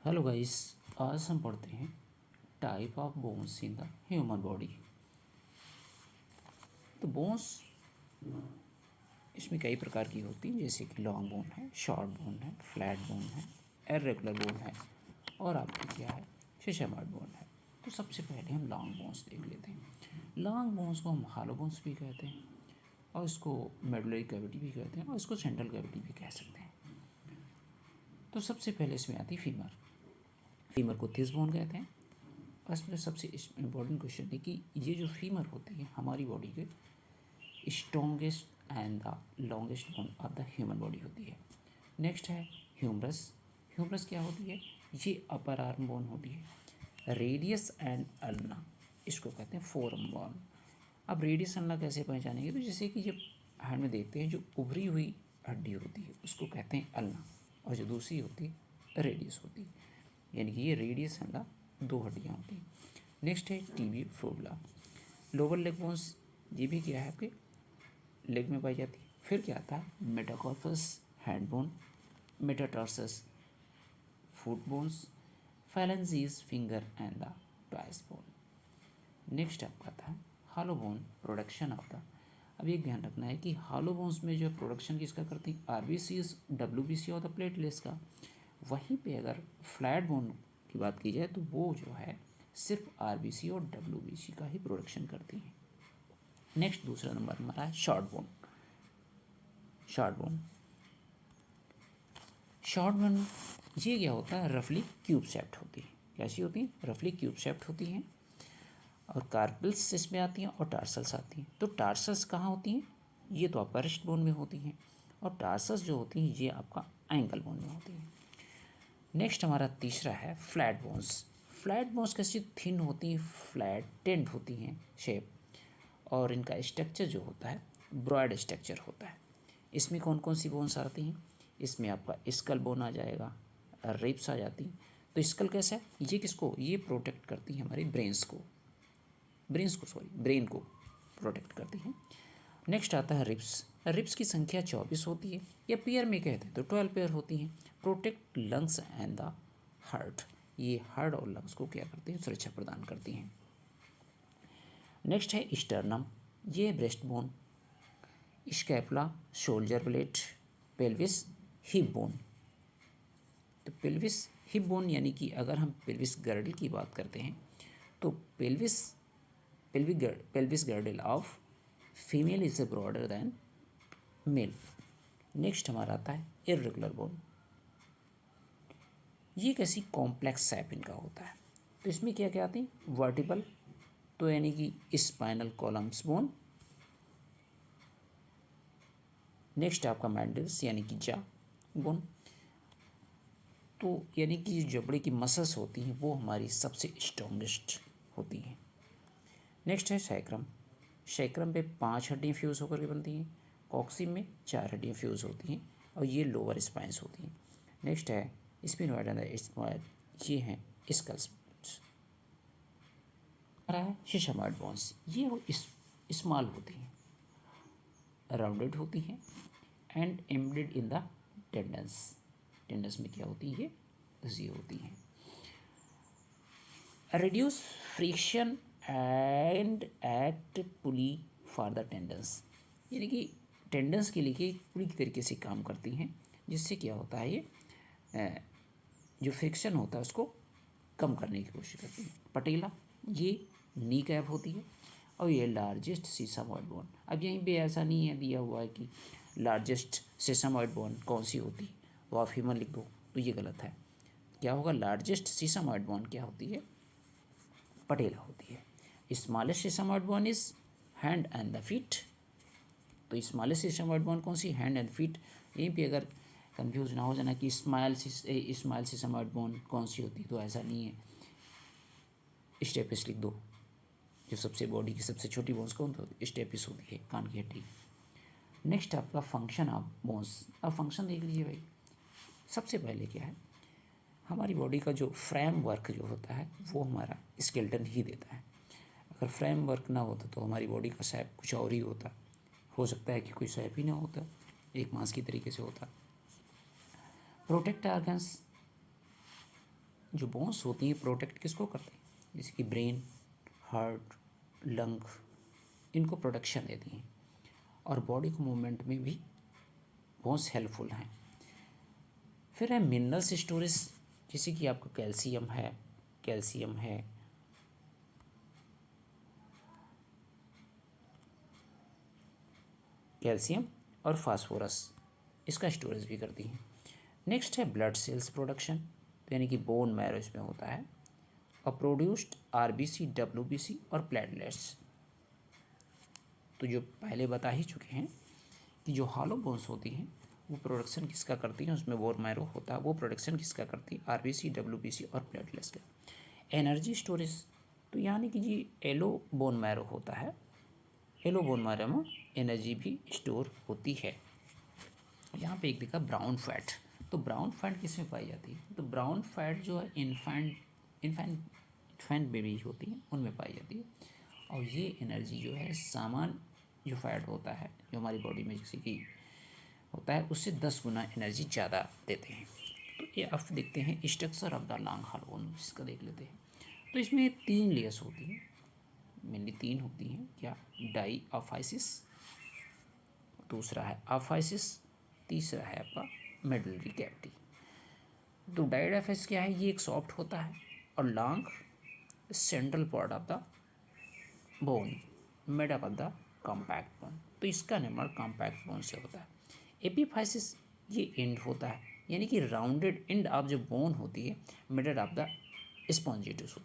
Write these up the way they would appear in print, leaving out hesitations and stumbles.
Hello guys. आज हम पढ़ते हैं type of bones in the human body. तो बोन्स इसमें कई प्रकार की होती हैं, जैसे कि लॉन्ग बोन है, शॉर्ट बोन है, फ्लैट बोन है, इर्रेगुलर बोन है और आपकी क्या है, सिसमॉइड बोन है। तो सबसे पहले हम लॉन्ग बोन्स देख लेते हैं। लॉन्ग बोन्स को हम हॉलो बोन्स भी कहते हैं और इसको मेडुलरी कैविटी भी कहते हैं और इसको सेंट्रल कैविटी भी कह सकते हैं। तो सबसे पहले इसमें आती फीमर। फीमर को थिस बोन कहते हैं। और इसमें सबसे इम्पोर्टेंट क्वेश्चन है कि ये जो फीमर होती है हमारी बॉडी के strongest and the longest bone of the human body होती है। नेक्स्ट है ह्यूमरस। ह्यूमरस क्या होती है? ये अपर आर्म बोन होती है। रेडियस एंड अल्ना इसको कहते हैं फोरम बोन। अब रेडियस अल्ना कैसे पहचानेंगे? तो जैसे कि जब हैंड में देखते हैं, जो उभरी हुई हड्डी होती है उसको कहते हैं अल्ना और जो दूसरी होती है रेडियस होती है, यानी कि ये रेडियस अल्ना दो हड्डियाँ होती हैं। नेक्स्ट है tibia fibula. Lower leg bones ये भी क्या है, आपके लेग में पाई जाती है। फिर क्या आता है? Metacarpus hand bone, metatarsus foot bones, phalanges finger and the toys bone. Next आपका आता है hollow bone production of the. अब एक ध्यान रखना है कि हॉलो बोन्स में जो प्रोडक्शन किसका करती है? आरबीसीज डब्ल्यूबीसी और द प्लेटलेट्स का। वहीं पे अगर फ्लैट बोन की बात की जाए तो वो जो है सिर्फ आरबीसी और डब्ल्यूबीसी का ही प्रोडक्शन करती हैं। नेक्स्ट दूसरा नंबर हमारा है short bone. Short bone short bone ये क्या होता है? रफली क्यूब शेप्ड होती है। कैसी होती हैं? रफली क्यूब शेप्ड होती हैं और कार्पल्स इसमें आती हैं और टार्सल्स आती हैं। तो टार्सल्स कहाँ होती हैं? ये तो आपका रिस्ट बोन में होती हैं और टार्सल्स जो होती हैं ये आपका एंकल बोन में होती हैं। नेक्स्ट हमारा तीसरा है फ्लैट बोन्स। फ्लैट बोन्स कैसी थिन होती हैं, फ्लैट टेंड होती हैं शेप, और इनका स्ट्रक्चर जो होता है ब्रॉड स्ट्रक्चर होता है। इसमें कौन कौन सी बोन्स आती हैं? इसमें आपका स्कल बोन आ जाएगा, रिब्स आ जाती हैं। तो स्कल कैसा है? ये किसको, ये प्रोटेक्ट करती है हमारी ब्रेन को प्रोटेक्ट करती हैं। नेक्स्ट आता है रिब्स। रिब्स की संख्या 24 होती है, या पेयर में कहते हैं तो 12 पेयर होती हैं। Protect lungs and the heart. ये हार्ट और लंग्स को क्या करती हैं? सुरक्षा प्रदान करती हैं। नेक्स्ट है स्टर्नम। ये breast bone, scapula, soldier blade, pelvis, hip bone. तो पेल्विस हिप बोन यानी कि अगर हम पेल्विस गर्डल की बात करते हैं तो pelvis girdle of female is broader than male. Next हमारा आता है इर्रेगुलर बोन। ये कैसी कॉम्प्लेक्स शेप इनका होता है। तो इसमें क्या क्या आती हैं? वर्टिबल, तो यानी कि स्पाइनल कॉलम्स बोन। नेक्स्ट आपका मैंडल्स यानी कि जा बोन, तो यानी कि जो जबड़े की मसल्स होती हैं वो हमारी सबसे स्ट्रॉन्गेस्ट होती हैं। नेक्स्ट है सैक्रम। सैक्रम पे 5 हड्डियाँ फ्यूज़ होकर के बनती हैं। कॉक्सिम में 4 हड्डियाँ फ्यूज़ होती हैं और ये लोअर स्पाइंस होती हैं। नेक्स्ट है स्पिनोइड एंड स्क्वायर, ये हैं स्कल्स। हमारा है सिसमॉइड बोन्स। ये स्मॉल होती हैं, राउंडेड होती हैं and embedded in the tendons. Tendons में क्या होती है? ये घसी होती हैं। Reduce friction and act pulley for the tendons, यानी कि टेंडन्स के लिए पुली की तरीके से काम करती हैं, जिससे क्या होता है, ये जो फ्रिक्शन होता है उसको कम करने की कोशिश करती है। पटेला ये नी कैप होती है और ये लार्जेस्ट सिसमॉइड बोन। अब यहीं पे ऐसा नहीं है दिया हुआ है कि लार्जेस्ट सिसमॉइड बोन कौन सी होती है, वो आप फीमर लिख दो तो ये गलत है। क्या होगा? लार्जेस्ट सिसमॉइड बोन क्या होती है? पटेला होती है। Smallest sesamoid bone is hand and the feet. तो स्मॉलेस्ट सिसमॉइड बोन कौन सी? Hand and feet. यहीं पे अगर कंफ्यूज ना हो जाना कि स्मॉल सिसमॉइड बोन कौन सी होती है, तो ऐसा नहीं है। स्टेपिस लिख दो। जो सबसे बॉडी की सबसे छोटी बोन्स कौन होती है? स्टेपिस होती है, कान की हड्डी। नेक्स्ट आपका फंक्शन ऑफ बोन्स। अब फंक्शन देख लीजिए भाई। सबसे पहले क्या है, हमारी बॉडी का जो फ्रेम वर्क जो होता है वो हमारा स्केलेटन ही देता है। अगर फ्रेम वर्क ना होता तो हमारी बॉडी का शेप कुछ और ही होता। हो सकता है कि कोई शेप ही ना होता, एक मांस की तरीके से होता। प्रोटेक्ट ऑर्गन्स जो बोन्स होती हैं प्रोटेक्ट किसको करते हैं, जैसे कि ब्रेन, हार्ट, लंग, इनको प्रोटेक्शन देती हैं और बॉडी को मूवमेंट में भी बोन्स हेल्पफुल हैं। फिर है मिनरल्स स्टोरेज, जैसे कि आपका कैल्शियम है, कैल्शियम और फास्फोरस, इसका स्टोरेज भी करती हैं। नेक्स्ट है ब्लड सेल्स प्रोडक्शन, तो यानी कि बोन मैरो इसमें होता है, और प्रोड्यूस्ड आरबीसी, डब्ल्यूबीसी और प्लेटलेट्स। तो जो पहले बता ही चुके हैं कि जो हॉलो बोन्स होती हैं वो प्रोडक्शन किसका करती हैं, उसमें बोन मैरो होता है, वो प्रोडक्शन किसका करती है, आरबीसी, डब्ल्यूबीसी और प्लेटलेट्स का। एनर्जी स्टोरेज, तो यानी कि जी येलो बोन मैरो होता है, येलो बोन मैरो में एनर्जी भी स्टोर होती है। यहाँ पे एक देखा ब्राउन फैट, तो ब्राउन फैट किस में पाई जाती है, तो ब्राउन फैट जो है इन्फेंट बेबी होती हैं उनमें पाई जाती है। और ये एनर्जी जो है सामान्य जो फैट होता है जो हमारी बॉडी में जैसे कि होता है उससे 10 गुना एनर्जी ज़्यादा देते हैं। तो ये अब देखते हैं structure of the lung hormone, इसका देख लेते हैं। तो इसमें 3 लेयर्स होती हैं, मेनली 3 होती हैं, क्या, डाईऑफाइसिस, दूसरा है अफाइसिस, तीसरा है आपका मेडुलरी कैविटी। तो डाईऑफाइसिस क्या है, ये एक सॉफ्ट होता है और long central part of the bone made up of the compact bone, तो इसका निर्माण कॉम्पैक्ट बोन से होता है। एपीफाइसिस ये एंड होता है, यानी कि राउंडेड एंड ऑफ जो बोन होती है made of the spongy tissue.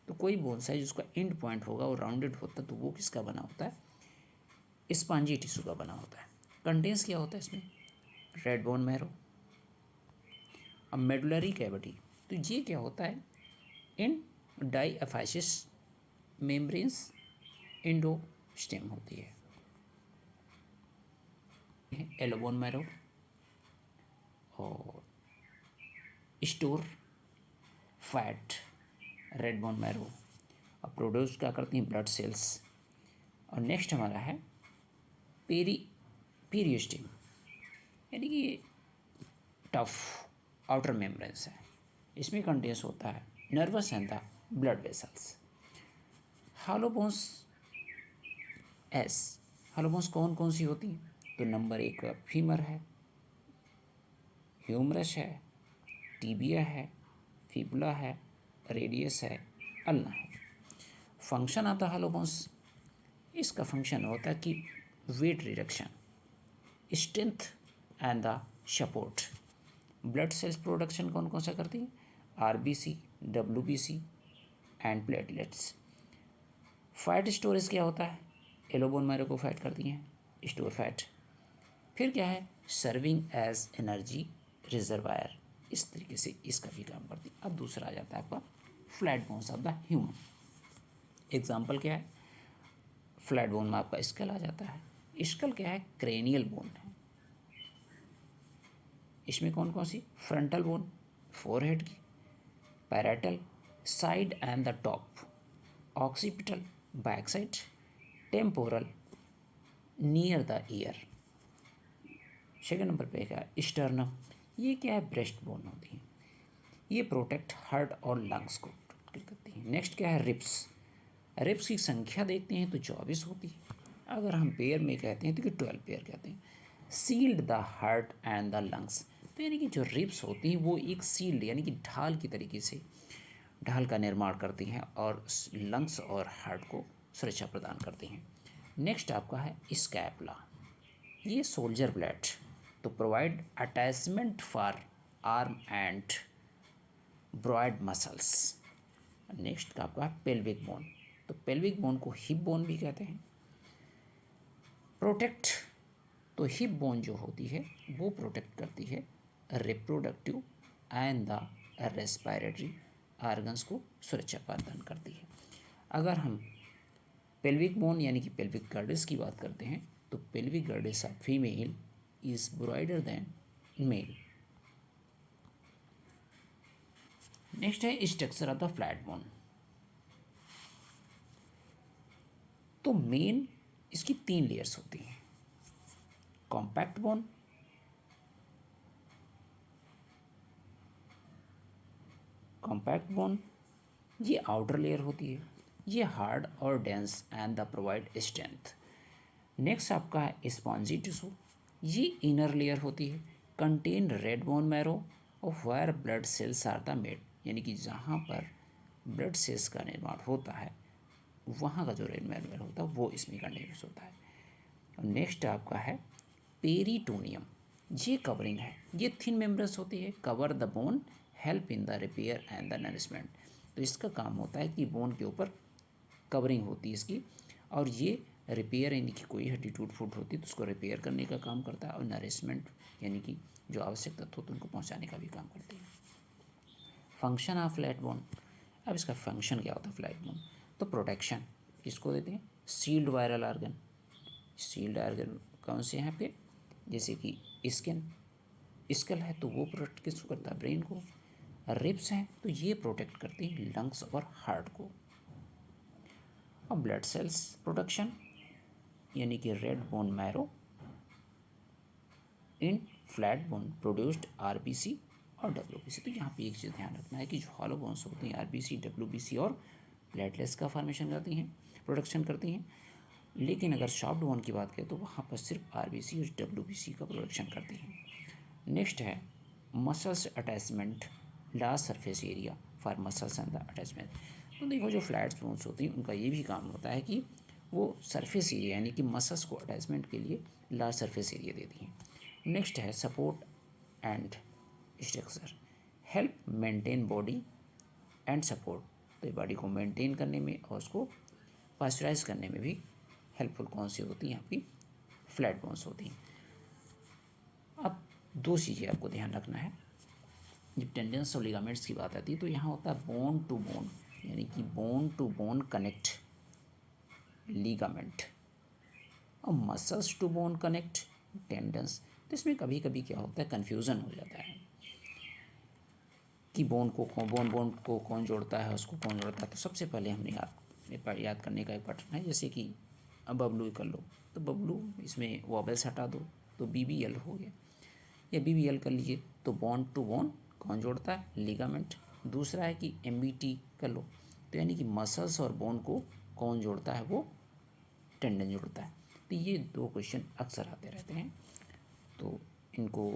तो कोई बोन है जिसका एंड पॉइंट होगा वो राउंडेड होता है, तो वो किसका बना होता है, स्पॉन्जी टिश्यू का बना होता है। कंटेंस क्या होता है इसमें, रेड बोन मैरो। अब मेडुलरी कैविटी, तो ये क्या होता है, इन डाईऑफाइसिस मेम्ब्रेन्स एंडोस्टेम होती है। येलो बोन मैरो और store fat, red bone marrow, और प्रोड्यूस क्या करती हैं, ब्लड सेल्स। और नेक्स्ट हमारा है पेरियोस्टेम, यानी कि टफ आउटर मेम्ब्रेन्स है, इसमें कंटेंस होता है nervous and the blood vessels. Hollow bones hollow bones कौन कौन सी होती हैं, तो नंबर 1 फीमर है, ह्यूमरस है, टीबिया है, फिबुला है, रेडियस है, अल्ना है। फंक्शन आता है हॉलो बोन्स, इसका फंक्शन होता है कि weight reduction, strength and the support. Blood cells production कौन कौन सा करती है, RBC, WBC and platelets. Fat storage क्या होता है, येलो बोन मैरो को फैट करती हैं, स्टोर फैट। फिर क्या है, सर्विंग एज एनर्जी रिजर्वायर, इस तरीके से इसका भी काम करती है। अब दूसरा आ जाता है आपका flat bones of the human. Example क्या है, फ्लैट बोन में आपका स्कल आ जाता है। स्कल क्या है, क्रेनियल बोन है, इसमें कौन कौन सी, फ्रंटल बोन फोरहेड की, parietal side and the top, occipital back side, temporal near the year. Second number पे क्या है, स्टर्नम, ये क्या है, ब्रेस्ट बोन होती है, ये प्रोटेक्ट हार्ट और लंग्स को प्रोटेक्ट करती है। नेक्स्ट क्या है, रिब्स, रिब्स की संख्या देखते हैं तो 24 होती है, अगर हम पेयर में कहते हैं तो कि 12 पेयर कहते हैं। Shield the heart and the lungs, तो यानी कि जो रिब्स होती हैं वो एक सील्ड यानी कि ढाल की तरीके से ढाल का निर्माण करती हैं और लंग्स और हार्ट को सुरक्षा प्रदान करती हैं। नेक्स्ट आपका है स्कैपुला, ये सोल्जर ब्लेड, तो provide attachment for arm and broad muscles. Next का आपका पेल्विक बोन, तो पेल्विक बोन को हिप बोन भी कहते हैं। प्रोटेक्ट, तो हिप बोन जो होती है वो प्रोटेक्ट करती है reproductive and the respiratory organs को सुरक्षा प्रदान करती है। अगर हम पेल्विक बोन यानी कि पेल्विक गर्डिस की बात करते हैं तो pelvic girdles of female is broader than male. Next है structure of the flat bone, तो मेन इसकी 3 लेयर्स होती हैं, कॉम्पैक्ट बोन, कॉम्पैक्ट बोन, ये आउटर लेयर होती है, ये हार्ड और dense and the provide strength. Next आपका है स्पॉन्जी टिश्यू, ये इनर लेयर होती है, कंटेन रेड बोन मैरो और where blood cells are the made, यानी कि जहाँ पर ब्लड सेल्स का निर्माण होता है वहाँ का जो रेड मैरो होता है वो इसमें कंटिन्यूस होता है। और नेक्स्ट आपका है पेरिटोनियम, ये कवरिंग है, ये थिन मेम्ब्रेन्स होती है, cover the bone, help in the repair and the nourishment. तो इसका काम होता है कि बोन के ऊपर कवरिंग होती है इसकी, और ये रिपेयर यानी कि कोई हड्डी टूट फूट होती है तो उसको रिपेयर करने का काम करता है, और नरिशमेंट यानी कि जो आवश्यक तत्व होते हैं उनको पहुंचाने का भी काम करती है। फंक्शन ऑफ फ्लैट बोन, अब इसका फंक्शन क्या होता है फ्लैट बोन, तो प्रोटेक्शन किसको देते हैं, shield vital organ, shield organ कौन से यहाँ पे, जैसे कि स्कल है तो वो प्रोटेक्ट किसको करता है, ब्रेन को। रिब्स हैं तो ये प्रोटेक्ट करती हैं लंग्स और हार्ट को। और ब्लड सेल्स प्रोटेक्शन यानी कि रेड बोन मैरो इन फ्लैट बोन प्रोड्यूस्ड आरबीसी और डब्ल्यूबीसी। तो यहाँ पे एक चीज़ ध्यान रखना है कि जो हॉलो बोन्स होती हैं आरबीसी डब्ल्यूबीसी और प्लेटलेट्स का फॉर्मेशन करती हैं, प्रोडक्शन करती हैं, लेकिन अगर सॉफ्ट बोन की बात करें तो वहाँ पर सिर्फ आरबीसी और डब्ल्यूबीसी का प्रोडक्शन करती हैं। नेक्स्ट है muscles attachment, large surface area for muscles and the attachment. तो देखो जो फ्लैट बोन्स होती हैं उनका ये भी काम होता है कि वो सरफेस एरिया यानी कि मसल्स को अटैचमेंट के लिए लार्ज सरफेस एरिया देती हैं। नेक्स्ट है support and structure, help maintain body and support. तो ये बॉडी को मेंटेन करने में और उसको पास्चराइज करने में भी हेल्पफुल कौन सी होती हैं, आपकी फ्लैट बोन्स होती हैं। अब दो चीज़ें आपको ध्यान रखना है, जब टेंडेंस और लिगामेंट्स की बात आती है तो यहाँ होता है बोन टू बोन, यानी कि bone to bone connect ligament, और muscles to bone connect tendons. तो इसमें कभी कभी क्या होता है कन्फ्यूज़न हो जाता है कि बोन को कौन जोड़ता है, उसको कौन जोड़ता है। तो सबसे पहले हमने याद करने का एक पैटर्न है, जैसे कि अब बबलू कर लो, तो बबलू इसमें वॉवेल्स हटा दो तो BBL हो गया, या BBL कर लीजिए। तो बोन टू बोन कौन जोड़ता है, लिगामेंट। दूसरा है कि MBT कर लो, तो यानी कि मसल्स और बोन को कौन जोड़ता है, वो टेंडन जोड़ता है। तो ये दो क्वेश्चन अक्सर आते रहते हैं, तो इनको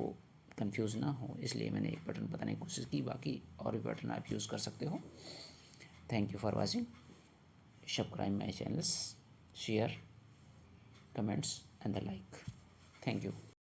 कंफ्यूज ना हो इसलिए मैंने एक पैटर्न बताने की कोशिश की, बाकी और भी पैटर्न आप यूज़ कर सकते हो। Thank you for watching, subscribe my channels, share, comments and the like. Thank you.